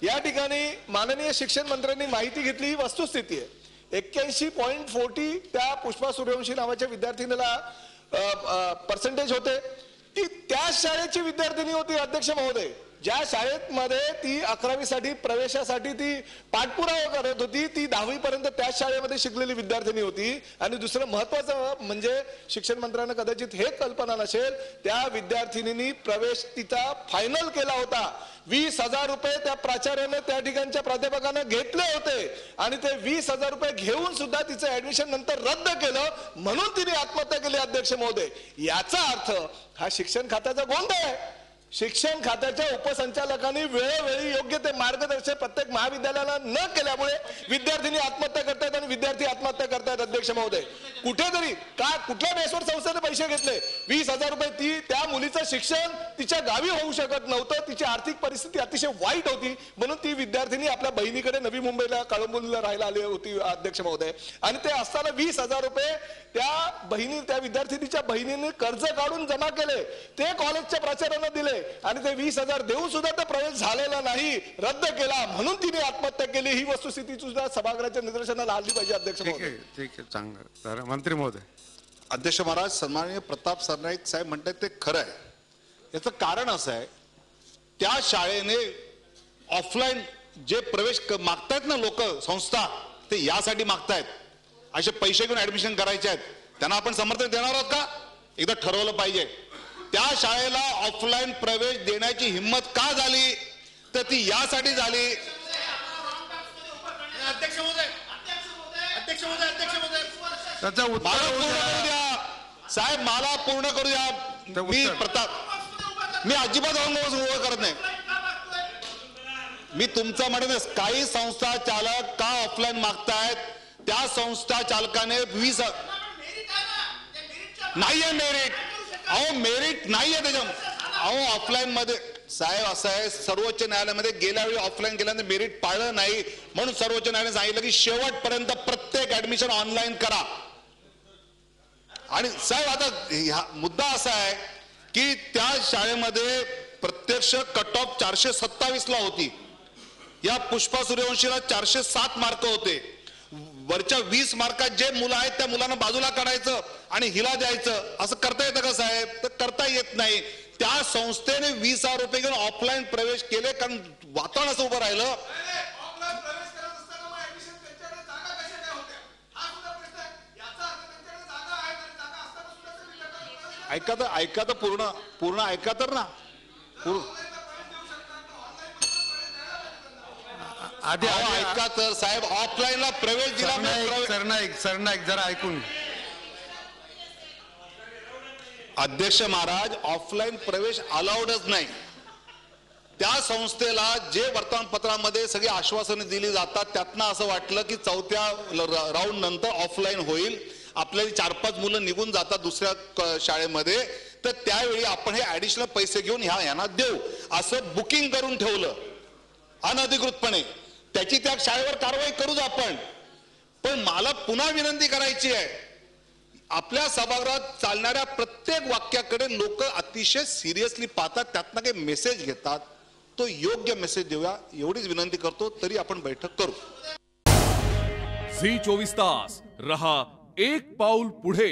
या ठिकाणी माननीय शिक्षण मंत्र्यांनी माहिती घेतली, ही वस्तुस्थिती आहे. 81.40 त्या पुष्पा सूर्यवंशी नावाच्या विद्यार्थिनीला पर्सेंटेज होते. ती त्या शाळेची विद्यार्थिनी होती अध्यक्ष महोदय, ज्या शाळेत मध्ये ती 11वी साठी प्रवेशासाठी ती पाठपुरावा करत होती. ती 10वी पर्यंत त्याच शाळेमध्ये शिकलेली विद्यार्थिनी होती. आणि दुसरं महत्वाचं म्हणजे शिक्षण मंत्र्यांना कदाचित हे कल्पना नसेल, त्या विद्यार्थिनींनी प्रवेश तिचा फायनल केला होता. 20,000 रुपये त्या प्राचार्याने त्या ठिकाणच्या प्राध्यापकांना घेतले होते आणि ते 20,000 रुपये घेऊन सुद्धा तिचं ऍडमिशन नंतर रद्द केलं, म्हणून तिने आत्महत्या केली अध्यक्ष महोदय. याचा अर्थ हा शिक्षण खात्याचा गोंधळ आहे. शिक्षण खात्याच्या उपसंचालकांनी वेळोवेळी योग्य ते मार्गदर्शन प्रत्येक महाविद्यालयाला न केल्यामुळे विद्यार्थिनी आत्महत्या करतायत आणि विद्यार्थी आत्महत्या करतायत अध्यक्ष महोदय. कुठेतरी का कुठल्या बेसवर संस्थेने पैसे घेतले? 20,000 रुपये. ती त्या मुलीचं शिक्षण तिच्या गावी होऊ शकत नव्हतं, तिची आर्थिक परिस्थिती अतिशय वाईट होती, म्हणून ती विद्यार्थिनी आपल्या बहिणीकडे नवी मुंबईला कळंबोलीला राहायला आली होती अध्यक्ष महोदय. आणि ते असताना 20,000 रुपये त्या विद्यार्थिनीच्या बहिणीने कर्ज काढून जमा केले, ते कॉलेजच्या प्राचार्यांना दिले आणि ते 20,000 देऊन सुद्धा तो प्रवेश झालेला नाही, रद्द केला, म्हणून तिने आत्महत्या केली. ही वस्तुस्थिती सुद्धा सभागृहाच्या निदर्शनाला आली पाहिजे अध्यक्ष महोदय. ठीक आहे, चांगलं. मंत्री महोदय. अध्यक्ष महाराज, सन्माननीय प्रताप सरनाईक साहेब म्हणतात ते खरं आहे. याचं कारण असं आहे, त्या शाळेने ऑफलाईन जे प्रवेश मागतायत ना लोक, संस्था, ते यासाठी मागतायत. असे पैसे घेऊन ऍडमिशन करायचे आहेत, त्यांना आपण समर्थन देणार आहोत का? एकदा ठरवलं पाहिजे. त्या शाळेला ऑफलाईन प्रवेश देण्याची हिंमत का झाली? तर ती यासाठी झाली. अध्यक्ष महोदय, त्याचा उत्तर पूर्ण करू द्या साहेब, मला पूर्ण करू द्या. मी अजिबात अंग करत नाही. मी तुमचं म्हणत, काही संस्था चालक का ऑफलाईन मागतायत? त्या संस्था चालकाने 20 नाहीये मेरिट. अहो मेरिट नाहीये त्याच्या. अहो ऑफलाईन मध्ये साहेब असं आहे, सर्वोच्च न्यायालयामध्ये गेल्या वेळी ऑफलाईन गेल्यानंतर मेरिट पाळलं नाही, म्हणून सर्वोच्च न्यायालयाने सांगितलं की शेवटपर्यंत प्रत्येक ऍडमिशन ऑनलाईन करा. आणि साहेब आता मुद्दा असा आहे की त्या शाळेमध्ये प्रत्यक्ष कट ऑफ 427 ला होती. या पुष्पा सूर्यवंशीला 407 मार्क होते. वरच्या 20 मार्कात जे मुलं आहेत त्या मुलांना बाजूला काढायचं आणि हिला द्यायचं, असं करता येतं का साहेब? तर करता येत नाही. त्या संस्थेने 20,000 रुपये घेऊन ऑफलाईन प्रवेश केले, कारण वातावरण असं उभं राहिलं. ऐका तर पूर्ण ऐका तर ना. आधी ऐका तर साहेब, ऑफलाईनला प्रवेश दिला. सरनाईक जरा ऐकून. अध्यक्ष महाराज, ऑफलाईन प्रवेश अलाउडच नाही. त्या संस्थेला जे वर्तमानपत्रामध्ये सगळी आश्वासने दिली जातात, त्यातनं असं वाटलं की 4थ्या राऊंड नंतर ऑफलाईन होईल. आपल्याला 4-5 मुलं निघून जातात दुसऱ्या शाळेमध्ये, तर त्यावेळी आपण हे ऍडिशनल पैसे घेऊन यांना देऊ असं बुकिंग करून ठेवलं अनधिकृतपणे. त्याची त्या शाळेवर कारवाई करूच आपण. पण मला पुन्हा विनंती करायची आहे, आपल्या सभागृहात चालणाऱ्या प्रत्येक वाक्याकडे लोक अतिशय सिरियसली पाहतात, त्यातनं काही मेसेज घेतात, तो योग्य मेसेज देऊया एवढीच विनंती करतो. तरी आपण बैठक करू. झी 24 तास रहा एक पाऊल पुढे.